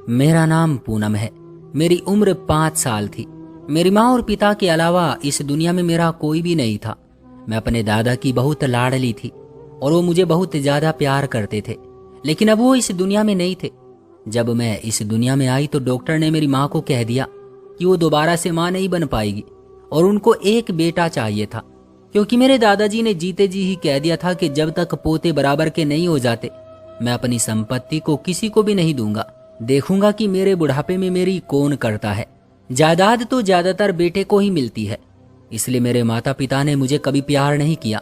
मेरा नाम पूनम है। मेरी उम्र 5 साल थी। मेरी माँ और पिता के अलावा इस दुनिया में मेरा कोई भी नहीं था। मैं अपने दादा की बहुत लाडली थी और वो मुझे बहुत ज़्यादा प्यार करते थे, लेकिन अब वो इस दुनिया में नहीं थे। जब मैं इस दुनिया में आई तो डॉक्टर ने मेरी माँ को कह दिया कि वो दोबारा से माँ नहीं बन पाएगी और उनको एक बेटा चाहिए था, क्योंकि मेरे दादाजी ने जीते जी ही कह दिया था कि जब तक पोते बराबर के नहीं हो जाते मैं अपनी संपत्ति को किसी को भी नहीं दूंगा। देखूंगा कि मेरे बुढ़ापे में मेरी कौन करता है। जायदाद तो ज्यादातर बेटे को ही मिलती है, इसलिए मेरे माता पिता ने मुझे कभी प्यार नहीं किया,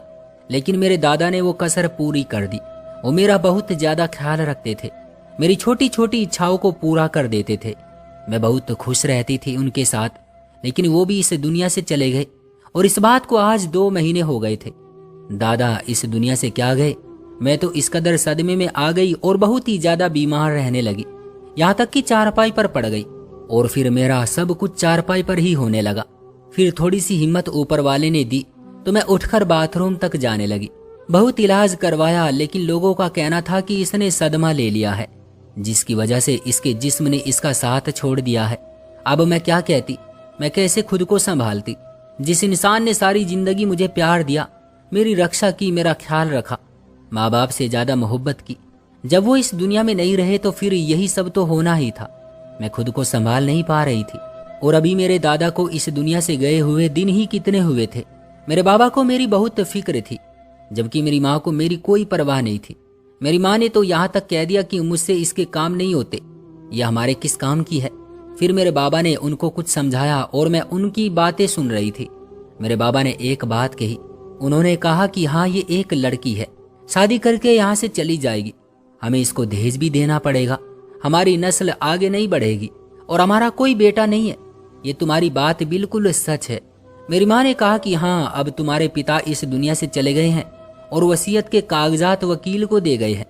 लेकिन मेरे दादा ने वो कसर पूरी कर दी। वो मेरा बहुत ज्यादा ख्याल रखते थे, मेरी छोटी छोटी इच्छाओं को पूरा कर देते थे। मैं बहुत खुश रहती थी उनके साथ, लेकिन वो भी इस दुनिया से चले गए और इस बात को आज 2 महीने हो गए थे। दादा इस दुनिया से क्या गए, मैं तो इस कदर सदमे में आ गई और बहुत ही ज्यादा बीमार रहने लगी, यहाँ तक कि चारपाई पर पड़ गई और फिर मेरा सब कुछ चारपाई पर ही होने लगा। फिर थोड़ी सी हिम्मत ऊपर वाले ने दी तो मैं उठकर बाथरूम तक जाने लगी। बहुत इलाज करवाया, लेकिन लोगों का कहना था कि इसने सदमा ले लिया है, जिसकी वजह से इसके जिस्म ने इसका साथ छोड़ दिया है। अब मैं क्या कहती, मैं कैसे खुद को संभालती। जिस इंसान ने सारी जिंदगी मुझे प्यार दिया, मेरी रक्षा की, मेरा ख्याल रखा, माँ बाप से ज्यादा मोहब्बत की, जब वो इस दुनिया में नहीं रहे तो फिर यही सब तो होना ही था। मैं खुद को संभाल नहीं पा रही थी। और अभी मेरे दादा को इस दुनिया से गए हुए दिन ही कितने हुए थे। मेरे बाबा को मेरी बहुत फिक्र थी, जबकि मेरी माँ को मेरी कोई परवाह नहीं थी। मेरी माँ ने तो यहाँ तक कह दिया कि मुझसे इसके काम नहीं होते, यह हमारे किस काम की है। फिर मेरे बाबा ने उनको कुछ समझाया और मैं उनकी बातें सुन रही थी। मेरे बाबा ने एक बात कही, उन्होंने कहा कि हाँ, ये एक लड़की है, शादी करके यहाँ से चली जाएगी, हमें इसको दहेज भी देना पड़ेगा, हमारी नस्ल आगे नहीं बढ़ेगी और हमारा कोई बेटा नहीं है। ये तुम्हारी बात बिल्कुल सच है। मेरी माँ ने कहा कि हाँ, अब तुम्हारे पिता इस दुनिया से चले गए हैं और वसीयत के कागजात वकील को दे गए हैं।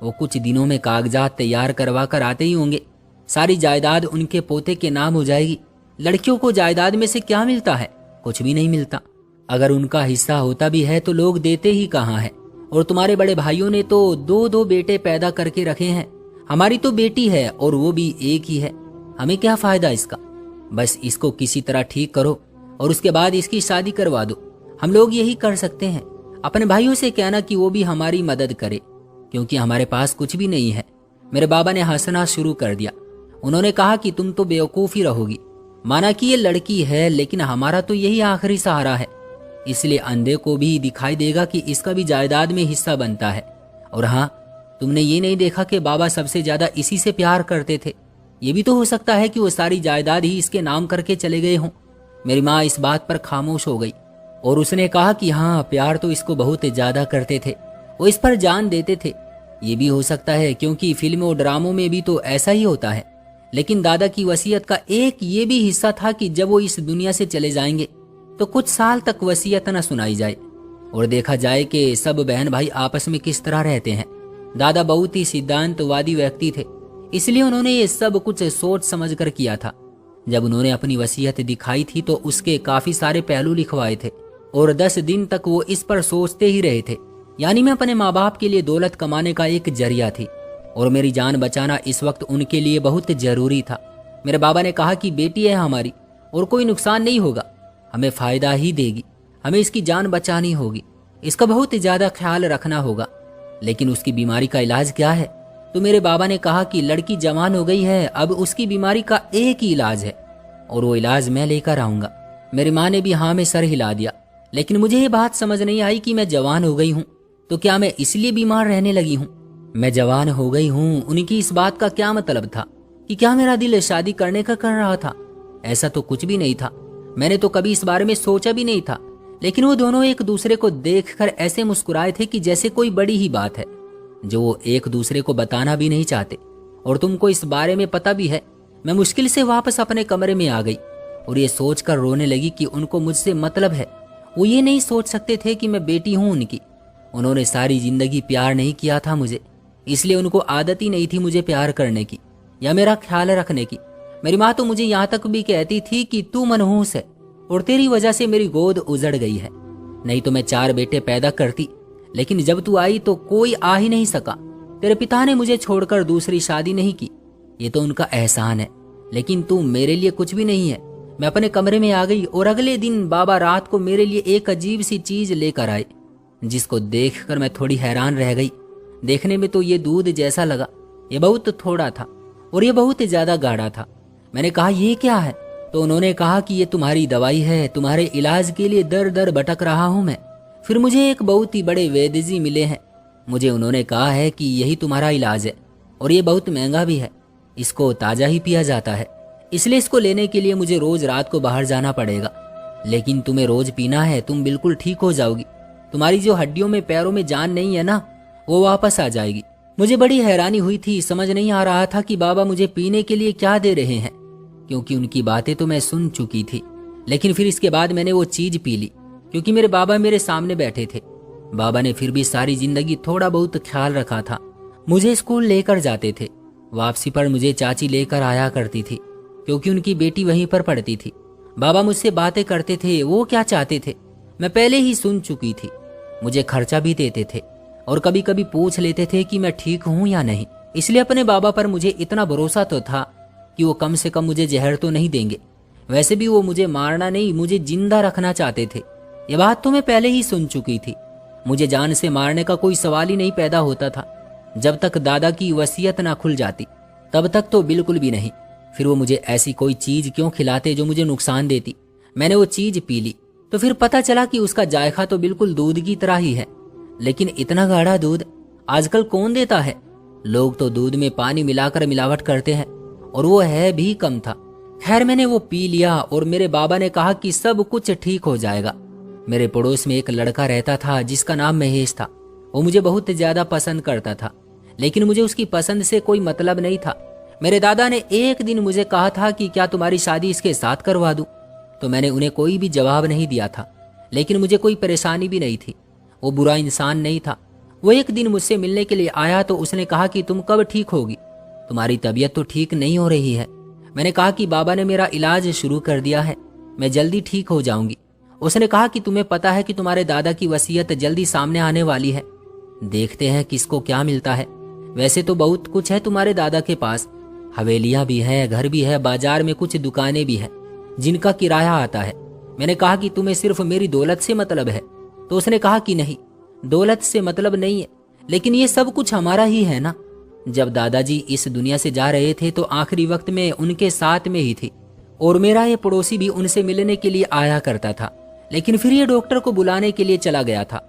वो कुछ दिनों में कागजात तैयार करवा कर आते ही होंगे। सारी जायदाद उनके पोते के नाम हो जाएगी। लड़कियों को जायदाद में से क्या मिलता है, कुछ भी नहीं मिलता। अगर उनका हिस्सा होता भी है तो लोग देते ही कहाँ है। और तुम्हारे बड़े भाइयों ने तो 2-2 बेटे पैदा करके रखे हैं, हमारी तो बेटी है और वो भी एक ही है। हमें क्या फायदा इसका। बस इसको किसी तरह ठीक करो और उसके बाद इसकी शादी करवा दो। हम लोग यही कर सकते हैं। अपने भाइयों से कहना कि वो भी हमारी मदद करे, क्योंकि हमारे पास कुछ भी नहीं है। मेरे बाबा ने हंसना शुरू कर दिया। उन्होंने कहा कि तुम तो बेवकूफ़ ही रहोगी। माना कि ये लड़की है, लेकिन हमारा तो यही आखिरी सहारा है, इसलिए अंधे को भी दिखाई देगा कि इसका भी जायदाद में हिस्सा बनता है। और हाँ, तुमने ये नहीं देखा कि बाबा सबसे ज्यादा इसी से प्यार करते थे। ये भी तो हो सकता है कि वो सारी जायदाद ही इसके नाम करके चले गए हों। मेरी माँ इस बात पर खामोश हो गई और उसने कहा कि हाँ, प्यार तो इसको बहुत ज्यादा करते थे, वो इस पर जान देते थे। ये भी हो सकता है क्योंकि फिल्मों और ड्रामों में भी तो ऐसा ही होता है। लेकिन दादा की वसीयत का एक ये भी हिस्सा था कि जब वो इस दुनिया से चले जाएंगे तो कुछ साल तक वसीयत न सुनाई जाए और देखा जाए कि सब बहन भाई आपस में किस तरह रहते हैं। दादा बहुत ही सिद्धांतवादी व्यक्ति थे, इसलिए उन्होंने ये सब कुछ सोच समझ कर किया था। जब उन्होंने अपनी वसीयत दिखाई थी तो उसके काफी सारे पहलू लिखवाए थे और 10 दिन तक वो इस पर सोचते ही रहे थे। यानी मैं अपने माँ बाप के लिए दौलत कमाने का एक जरिया थी और मेरी जान बचाना इस वक्त उनके लिए बहुत जरूरी था। मेरे बाबा ने कहा कि बेटी है हमारी और कोई नुकसान नहीं होगा, हमें फायदा ही देगी, हमें इसकी जान बचानी होगी, इसका बहुत ज्यादा ख्याल रखना होगा। लेकिन उसकी बीमारी का इलाज क्या है? तो मेरे बाबा ने कहा कि लड़की जवान हो गई है, अब उसकी बीमारी का एक ही इलाज है और वो इलाज मैं लेकर आऊंगा। मेरी माँ ने भी हाँ में सर हिला दिया, लेकिन मुझे ये बात समझ नहीं आई कि मैं जवान हो गई हूँ तो क्या मैं इसलिए बीमार रहने लगी हूँ? मैं जवान हो गई हूँ, उनकी इस बात का क्या मतलब था? कि क्या मेरा दिल शादी करने का कर रहा था? ऐसा तो कुछ भी नहीं था। मैंने तो कभी इस बारे में सोचा भी नहीं था। लेकिन वो दोनों एक दूसरे को देखकर ऐसे मुस्कुराए थे कि जैसे कोई बड़ी ही बात है जो वो एक दूसरे को बताना भी नहीं चाहते। और तुमको इस बारे में पता भी है। मैं मुश्किल से वापस अपने कमरे में आ गई और ये सोचकर रोने लगी कि उनको मुझसे मतलब है। वो ये नहीं सोच सकते थे कि मैं बेटी हूँ उनकी। उन्होंने सारी जिंदगी प्यार नहीं किया था मुझे, इसलिए उनको आदत ही नहीं थी मुझे प्यार करने की या मेरा ख्याल रखने की। मेरी माँ तो मुझे यहाँ तक भी कहती थी कि तू मनहूस है और तेरी वजह से मेरी गोद उजड़ गई है, नहीं तो मैं 4 बेटे पैदा करती। लेकिन जब तू आई तो कोई आ ही नहीं सका। तेरे पिता ने मुझे छोड़कर दूसरी शादी नहीं की। ये तो उनका एहसान है, लेकिन तू मेरे लिए कुछ भी नहीं है। मैं अपने कमरे में आ गई और अगले दिन बाबा रात को मेरे लिए एक अजीब सी चीज लेकर आए, जिसको देखकर मैं थोड़ी हैरान रह गई। देखने में तो ये दूध जैसा लगा। ये बहुत थोड़ा था और ये बहुत ज्यादा गाढ़ा था। मैंने कहा ये क्या है? तो उन्होंने कहा कि ये तुम्हारी दवाई है, तुम्हारे इलाज के लिए दर दर भटक रहा हूं मैं। फिर मुझे एक बहुत ही बड़े वैद्य जी मिले हैं। मुझे उन्होंने कहा है कि यही तुम्हारा इलाज है और ये बहुत महंगा भी है। इसको ताज़ा ही पिया जाता है, इसलिए इसको लेने के लिए मुझे रोज रात को बाहर जाना पड़ेगा। लेकिन तुम्हें रोज पीना है, तुम बिल्कुल ठीक हो जाओगी। तुम्हारी जो हड्डियों में पैरों में जान नहीं है ना, वो वापस आ जाएगी। मुझे बड़ी हैरानी हुई थी, समझ नहीं आ रहा था कि बाबा मुझे पीने के लिए क्या दे रहे हैं, क्योंकि उनकी बातें तो मैं सुन चुकी थी। लेकिन फिर इसके बाद मैंने वो चीज पी ली, क्योंकि मेरे बाबा मेरे सामने बैठे थे। बाबा ने फिर भी सारी जिंदगी थोड़ा बहुत ख्याल रखा था। मुझे स्कूल लेकर जाते थे, वापसी पर मुझे चाची लेकर आया करती थी, क्योंकि उनकी बेटी वहीं पर पढ़ती थी। बाबा मुझसे बातें करते थे, वो क्या चाहते थे मैं पहले ही सुन चुकी थी। मुझे खर्चा भी देते थे और कभी कभी पूछ लेते थे कि मैं ठीक हूं या नहीं। इसलिए अपने बाबा पर मुझे इतना भरोसा तो था कि वो कम से कम मुझे जहर तो नहीं देंगे। वैसे भी वो मुझे मारना नहीं, मुझे जिंदा रखना चाहते थे। ये बात तो मैं पहले ही सुन चुकी थी। मुझे जान से मारने का कोई सवाल ही नहीं पैदा होता था। जब तक दादा की वसीयत ना खुल जाती तब तक तो बिल्कुल भी नहीं। फिर वो मुझे ऐसी कोई चीज क्यों खिलाते जो मुझे नुकसान देती। मैंने वो चीज पी ली तो फिर पता चला कि उसका जायका तो बिल्कुल दूध की तरह ही है। लेकिन इतना गाढ़ा दूध आजकल कौन देता है? लोग तो दूध में पानी मिलाकर मिलावट करते हैं, और वो है भी कम था। खैर मैंने वो पी लिया और मेरे बाबा ने कहा कि सब कुछ ठीक हो जाएगा। मेरे पड़ोस में एक लड़का रहता था जिसका नाम महेश था। वो मुझे बहुत ज्यादा पसंद करता था, लेकिन मुझे उसकी पसंद से कोई मतलब नहीं था। मेरे दादा ने एक दिन मुझे कहा था कि क्या तुम्हारी शादी इसके साथ करवा दूं? तो मैंने उन्हें कोई भी जवाब नहीं दिया था, लेकिन मुझे कोई परेशानी भी नहीं थी। वो बुरा इंसान नहीं था। वो एक दिन मुझसे मिलने के लिए आया तो उसने कहा कि तुम कब ठीक होगी? तुम्हारी तबीयत तो ठीक नहीं हो रही है। मैंने कहा कि बाबा ने मेरा इलाज शुरू कर दिया है, मैं जल्दी ठीक हो जाऊंगी। उसने कहा कि तुम्हें पता है कि तुम्हारे दादा की वसीयत जल्दी सामने आने वाली है। देखते हैं किसको क्या मिलता है। वैसे तो बहुत कुछ है तुम्हारे दादा के पास, हवेलियां भी हैं, घर भी है, बाजार में कुछ दुकानें भी हैं जिनका किराया आता है। मैंने कहा कि तुम्हें सिर्फ मेरी दौलत से मतलब है? तो उसने कहा कि नहीं, दौलत से मतलब नहीं है, लेकिन ये सब कुछ हमारा ही है ना। जब दादाजी इस दुनिया से जा रहे थे तो आखिरी वक्त में उनके साथ में ही थी, और मेरा ये पड़ोसी भी उनसे मिलने के लिए आया करता था। लेकिन फिर ये डॉक्टर को बुलाने के लिए चला गया था।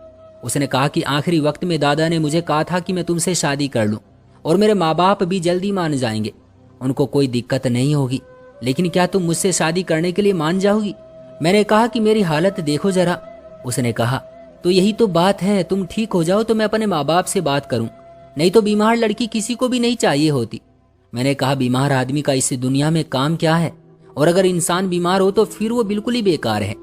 उसने कहा कि आखिरी वक्त में दादा ने मुझे कहा था कि मैं तुमसे शादी कर लूं, और मेरे माँ बाप भी जल्दी मान जाएंगे, उनको कोई दिक्कत नहीं होगी। लेकिन क्या तुम मुझसे शादी करने के लिए मान जाओगी? मैंने कहा कि मेरी हालत देखो जरा। उसने कहा तो यही तो बात है, तुम ठीक हो जाओ तो मैं अपने माँ बाप से बात करूं, नहीं तो बीमार लड़की किसी को भी नहीं चाहिए होती। मैंने कहा बीमार आदमी का इस दुनिया में काम क्या है, और अगर इंसान बीमार हो तो फिर वो बिल्कुल ही बेकार है।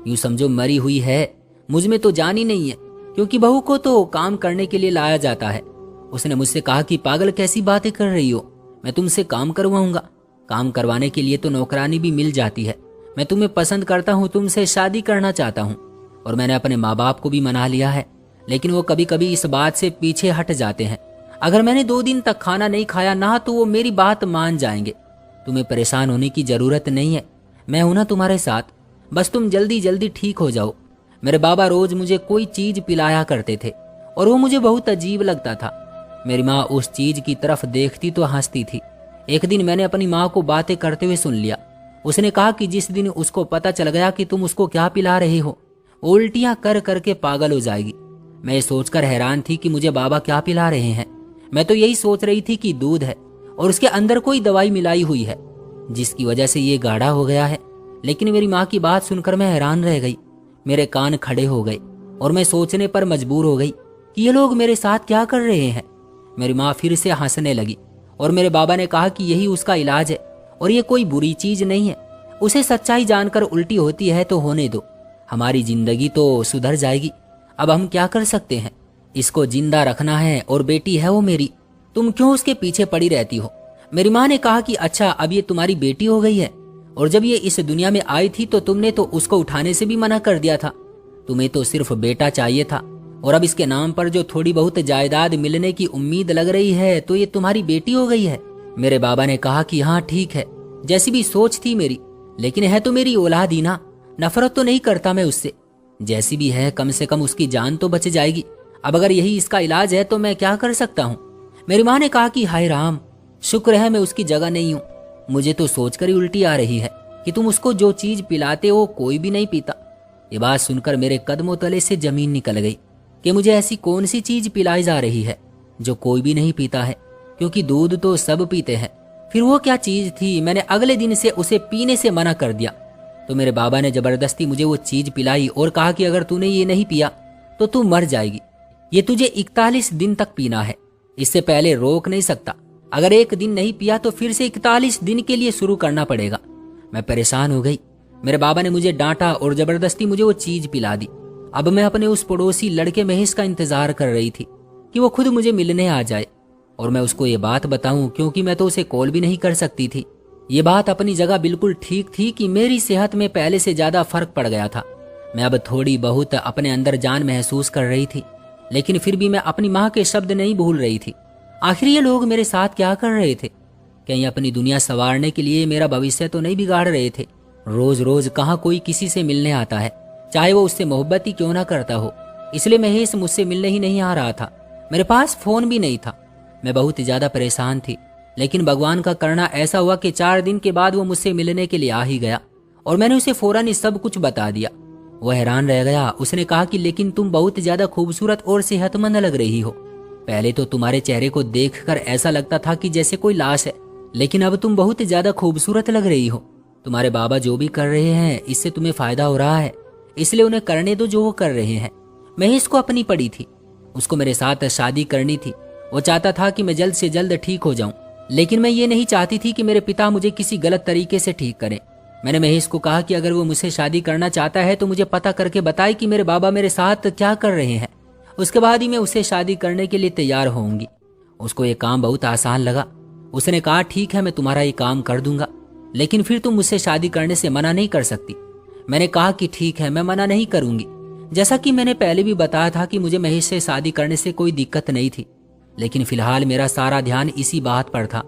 यूं समझो मरी हुई है, मुझ में तो जान ही नहीं है, क्योंकि बहू को तो काम करने के लिए लाया जाता है। उसने मुझसे कहा कि पागल कैसी बातें कर रही हो, मैं तुमसे काम करवाऊंगा। काम करवाने के लिए तो नौकरानी भी मिल जाती है। मैं तुम्हें पसंद करता हूँ, तुमसे शादी करना चाहता हूँ, और मैंने अपने माँ बाप को भी मना लिया है, लेकिन वो कभी कभी इस बात से पीछे हट जाते हैं। अगर मैंने 2 दिन तक खाना नहीं खाया ना तो वो मेरी बात मान जाएंगे। तुम्हें परेशान होने की जरूरत नहीं है, मैं हूं ना तुम्हारे साथ, बस तुम जल्दी जल्दी ठीक हो जाओ। मेरे बाबा रोज मुझे कोई चीज पिलाया करते थे और वो मुझे बहुत अजीब लगता था। मेरी माँ उस चीज की तरफ देखती तो हंसती थी। एक दिन मैंने अपनी माँ को बातें करते हुए सुन लिया। उसने कहा कि जिस दिन उसको पता चल गया कि तुम उसको क्या पिला रहे हो, वो उल्टियां कर करके पागल हो जाएगी। मैं ये सोचकर हैरान थी कि मुझे बाबा क्या पिला रहे हैं। मैं तो यही सोच रही थी कि दूध है और उसके अंदर कोई दवाई मिलाई हुई है जिसकी वजह से ये गाढ़ा हो गया है। लेकिन मेरी माँ की बात सुनकर मैं हैरान रह गई। मेरे कान खड़े हो गए और मैं सोचने पर मजबूर हो गई कि ये लोग मेरे साथ क्या कर रहे हैं। मेरी माँ फिर से हंसने लगी और मेरे बाबा ने कहा कि यही उसका इलाज है और ये कोई बुरी चीज नहीं है। उसे सच्चाई जानकर उल्टी होती है तो होने दो, हमारी जिंदगी तो सुधर जाएगी। अब हम क्या कर सकते हैं, इसको जिंदा रखना है और बेटी है वो मेरी, तुम क्यों उसके पीछे पड़ी रहती हो। मेरी माँ ने कहा कि अच्छा अब ये तुम्हारी बेटी हो गई है, और जब ये इस दुनिया में आई थी तो तुमने तो उसको उठाने से भी मना कर दिया था। तुम्हें तो सिर्फ बेटा चाहिए था, और अब इसके नाम पर जो थोड़ी बहुत जायदाद मिलने की उम्मीद लग रही है तो ये तुम्हारी बेटी हो गई है। मेरे बाबा ने कहा कि हाँ ठीक है, जैसी भी सोच थी मेरी, लेकिन है तो मेरी औलाद ही ना, नफरत तो नहीं करता मैं उससे। जैसी भी है कम से कम उसकी जान तो बच जाएगी। अब अगर यही इसका इलाज है तो मैं क्या कर सकता हूँ। मेरी माँ ने कहा कि हाय राम, शुक्र है मैं उसकी जगह नहीं हूँ। मुझे तो सोचकर ही उल्टी आ रही है कि तुम उसको जो चीज पिलाते हो कोई भी नहीं पीता। ये बात सुनकर मेरे कदमों तले से जमीन निकल गई कि मुझे ऐसी कौन सी चीज पिलाई जा रही है जो कोई भी नहीं पीता है, क्योंकि दूध तो सब पीते हैं। फिर वो क्या चीज थी? मैंने अगले दिन से उसे पीने से मना कर दिया। तो मेरे बाबा ने जबरदस्ती मुझे वो चीज पिलाई और कहा कि अगर तूने ये नहीं पिया तो तू मर जाएगी। ये तुझे 41 दिन तक पीना है, इससे पहले रोक नहीं सकता। अगर एक दिन नहीं पिया तो फिर से 41 दिन के लिए शुरू करना पड़ेगा। मैं परेशान हो गई। मेरे बाबा ने मुझे डांटा और जबरदस्ती मुझे वो चीज पिला दी। अब मैं अपने उस पड़ोसी लड़के महेश का इंतजार कर रही थी कि वो खुद मुझे मिलने आ जाए और मैं उसको ये बात बताऊं, क्योंकि मैं तो उसे कॉल भी नहीं कर सकती थी। ये बात अपनी जगह बिल्कुल ठीक थी कि मेरी सेहत में पहले से ज्यादा फर्क पड़ गया था। मैं अब थोड़ी बहुत अपने अंदर जान महसूस कर रही थी, लेकिन फिर भी मैं अपनी माँ के शब्द नहीं भूल रही थी। आखिर ये लोग मेरे साथ क्या कर रहे थे? कहीं अपनी दुनिया संवारने के लिए मेरा भविष्य तो नहीं बिगाड़ रहे थे? रोज रोज कहाँ कोई किसी से मिलने आता है, चाहे वो उससे मोहब्बत ही क्यों ना करता हो। इसलिए महेश मुझसे मिलने ही नहीं आ रहा था। मेरे पास फोन भी नहीं था। मैं बहुत ही ज्यादा परेशान थी, लेकिन भगवान का करना ऐसा हुआ कि 4 दिन के बाद वो मुझसे मिलने के लिए आ ही गया और मैंने उसे फौरन ही सब कुछ बता दिया। वो हैरान रह गया। उसने कहा कि लेकिन तुम बहुत ज्यादा खूबसूरत और सेहतमंद लग रही हो। पहले तो तुम्हारे चेहरे को देखकर ऐसा लगता था कि जैसे कोई लाश है, लेकिन अब तुम बहुत ज्यादा खूबसूरत लग रही हो। तुम्हारे बाबा जो भी कर रहे हैं इससे तुम्हें फायदा हो रहा है, इसलिए उन्हें करने दो जो वो कर रहे हैं। महेश को अपनी पड़ी थी, उसको मेरे साथ शादी करनी थी। वो चाहता था कि मैं जल्द से जल्द ठीक हो जाऊं, लेकिन मैं ये नहीं चाहती थी कि मेरे पिता मुझे किसी गलत तरीके से ठीक करें। मैंने महेश को कहा कि अगर वो मुझसे शादी करना चाहता है तो मुझे पता करके बताए कि मेरे बाबा मेरे साथ क्या कर रहे हैं। उसके बाद ही मैं उससे शादी करने के लिए तैयार होऊंगी। उसको ये काम बहुत आसान लगा। उसने कहा ठीक है, मैं तुम्हारा ये काम कर दूंगा, लेकिन फिर तुम मुझसे शादी करने से मना नहीं कर सकती। मैंने कहा कि ठीक है, मैं मना नहीं करूंगी। जैसा कि मैंने पहले भी बताया था कि मुझे महेश से शादी करने से कोई दिक्कत नहीं थी, लेकिन फिलहाल मेरा सारा ध्यान इसी बात पर था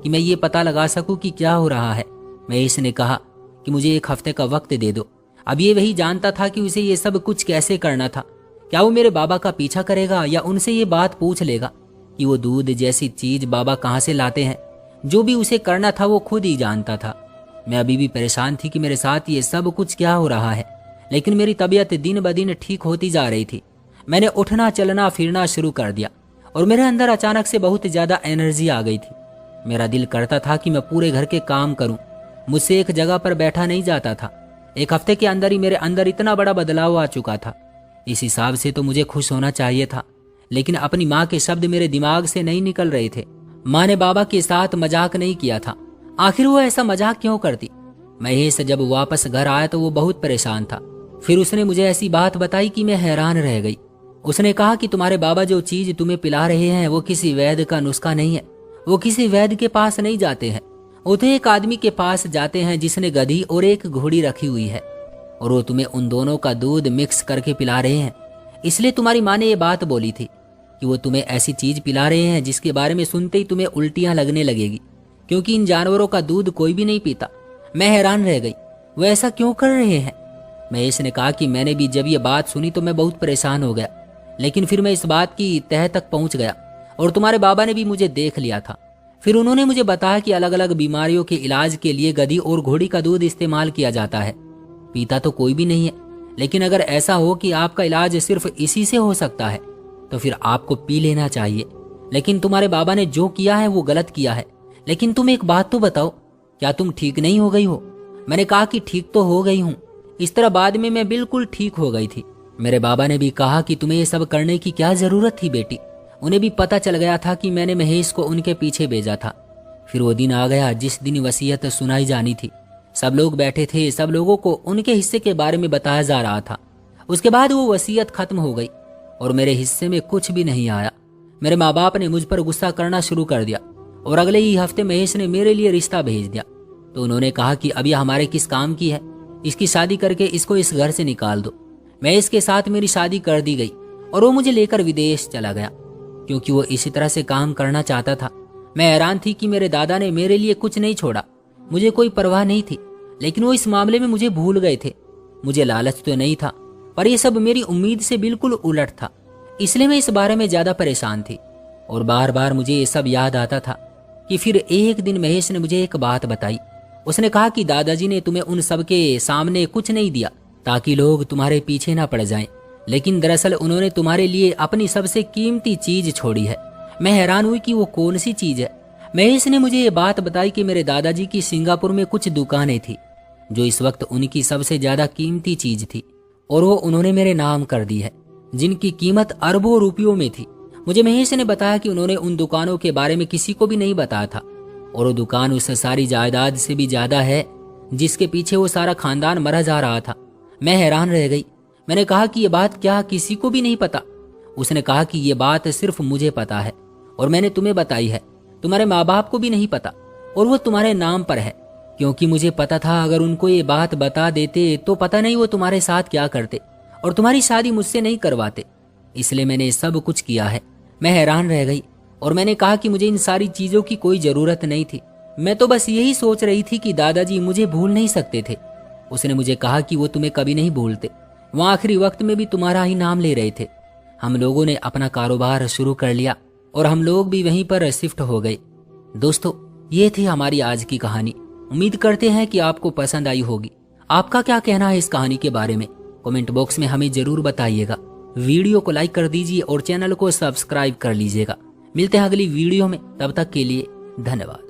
कि मैं ये पता लगा सकूं कि क्या हो रहा है। महेश ने कहा कि मुझे 1 हफ्ते का वक्त दे दो। अब ये वही जानता था कि उसे ये सब कुछ कैसे करना था। क्या वो मेरे बाबा का पीछा करेगा या उनसे ये बात पूछ लेगा कि वो दूध जैसी चीज बाबा कहाँ से लाते हैं? जो भी उसे करना था वो खुद ही जानता था। मैं अभी भी परेशान थी कि मेरे साथ ये सब कुछ क्या हो रहा है, लेकिन मेरी तबीयत दिन ब दिन ठीक होती जा रही थी। मैंने उठना चलना फिरना शुरू कर दिया और मेरे अंदर अचानक से बहुत ज्यादा एनर्जी आ गई थी। मेरा दिल करता था कि मैं पूरे घर के काम करूं। मुझसे एक जगह पर बैठा नहीं जाता था। 1 हफ्ते के अंदर ही मेरे अंदर इतना बड़ा बदलाव आ चुका था। इस हिसाब से तो मुझे खुश होना चाहिए था, लेकिन अपनी माँ के शब्द मेरे दिमाग से नहीं निकल रहे थे। माँ ने बाबा के साथ मजाक नहीं किया था। आखिर वो ऐसा मजाक क्यों करती? महेश जब वापस घर आया तो वो बहुत परेशान था। फिर उसने मुझे ऐसी बात बताई कि मैं हैरान रह गई। उसने कहा कि तुम्हारे बाबा जो चीज तुम्हें पिला रहे हैं वो किसी वैद्य का नुस्खा नहीं है। वो किसी वैद्य के पास नहीं जाते हैं, वो तो एक आदमी के पास जाते हैं जिसने गधी और एक घोड़ी रखी हुई है, और वो तुम्हें उन दोनों का दूध मिक्स करके पिला रहे हैं। इसलिए तुम्हारी माँ ने ये बात बोली थी कि वो तुम्हें ऐसी चीज पिला रहे हैं जिसके बारे में सुनते ही तुम्हें उल्टियां लगने लगेगी, क्योंकि इन जानवरों का दूध कोई भी नहीं पीता। मैं हैरान रह गई, वो ऐसा क्यों कर रहे हैं? महेश ने कहा कि मैंने भी जब ये बात सुनी तो मैं बहुत परेशान हो गया, लेकिन फिर मैं इस बात की तह तक पहुंच गया और तुम्हारे बाबा ने भी मुझे देख लिया था। फिर उन्होंने मुझे बताया कि अलग अलग बीमारियों के इलाज के लिए गधी और घोड़ी का दूध इस्तेमाल किया जाता है। पीता तो कोई भी नहीं है, लेकिन अगर ऐसा हो कि आपका इलाज सिर्फ इसी से हो सकता है तो फिर आपको पी लेना चाहिए। लेकिन तुम्हारे बाबा ने जो किया है वो गलत किया है। लेकिन तुम एक बात तो बताओ, क्या तुम ठीक नहीं हो गई हो? मैंने कहा कि ठीक तो हो गई हूँ। इस तरह बाद में मैं बिल्कुल ठीक हो गई थी। मेरे बाबा ने भी कहा कि तुम्हें ये सब करने की क्या जरूरत थी बेटी। उन्हें भी पता चल गया था कि मैंने महेश को उनके पीछे भेजा था। फिर वो दिन आ गया जिस दिन वसीयत सुनाई जानी थी। सब लोग बैठे थे, सब लोगों को उनके हिस्से के बारे में बताया जा रहा था। उसके बाद वो वसीयत खत्म हो गई और मेरे हिस्से में कुछ भी नहीं आया। मेरे माँ बाप ने मुझ पर गुस्सा करना शुरू कर दिया और अगले ही हफ्ते महेश ने मेरे लिए रिश्ता भेज दिया। तो उन्होंने कहा कि अब यह हमारे किस काम की है, इसकी शादी करके इसको इस घर से निकाल दो। महेश के साथ मेरी शादी कर दी गई और वो मुझे लेकर विदेश चला गया, क्योंकि वो इसी तरह से काम करना चाहता था। मैं हैरान थी कि मेरे दादा ने मेरे लिए कुछ नहीं छोड़ा। मुझे कोई परवाह नहीं थी, लेकिन वो इस मामले में मुझे भूल गए थे। मुझे लालच तो नहीं था, पर यह सब मेरी उम्मीद से बिल्कुल उलट था। इसलिए मैं इस बारे में ज्यादा परेशान थी और बार बार मुझे ये सब याद आता था कि फिर एक दिन महेश ने मुझे एक बात बताई। उसने कहा कि दादाजी ने तुम्हें उन सब के सामने कुछ नहीं दिया ताकि लोग तुम्हारे पीछे ना पड़ जाएं, लेकिन दरअसल उन्होंने तुम्हारे लिए अपनी सबसे कीमती चीज छोड़ी है। मैं हैरान हुई कि वो कौन सी चीज है। महेश ने मुझे ये बात बताई कि मेरे दादाजी की सिंगापुर में कुछ दुकानें थी जो इस वक्त उनकी सबसे ज्यादा कीमती चीज थी, और वो उन्होंने मेरे नाम कर दी है, जिनकी कीमत अरबों रुपयों में थी। मुझे महेश ने बताया कि उन्होंने उन दुकानों के बारे में किसी को भी नहीं बताया था, और वो दुकान उस सारी जायदाद से भी ज्यादा है जिसके पीछे वो सारा खानदान मरा जा रहा था। मैं हैरान रह गई। मैंने कहा कि ये बात क्या किसी को भी नहीं पता? उसने कहा कि ये बात सिर्फ मुझे पता है और मैंने तुम्हें बताई है, तुम्हारे माँ बाप को भी नहीं पता, और वो तुम्हारे नाम पर है, क्योंकि मुझे पता था अगर उनको ये बात बता देते तो पता नहीं वो तुम्हारे साथ क्या करते और तुम्हारी शादी मुझसे नहीं करवाते। इसलिए मैंने सब कुछ किया है। मैं हैरान रह गई और मैंने कहा कि मुझे इन सारी चीजों की कोई जरूरत नहीं थी। मैं तो बस यही सोच रही थी कि दादाजी मुझे भूल नहीं सकते थे। उसने मुझे कहा कि वो तुम्हें कभी नहीं भूलते, वो आखिरी वक्त में भी तुम्हारा ही नाम ले रहे थे। हम लोगों ने अपना कारोबार शुरू कर लिया और हम लोग भी वहीं पर शिफ्ट हो गए। दोस्तों, ये थी हमारी आज की कहानी। उम्मीद करते हैं कि आपको पसंद आई होगी। आपका क्या कहना है इस कहानी के बारे में? कमेंट बॉक्स में हमें जरूर बताइएगा। वीडियो को लाइक कर दीजिए और चैनल को सब्सक्राइब कर लीजिएगा। मिलते हैं अगली वीडियो में, तब तक के लिए धन्यवाद।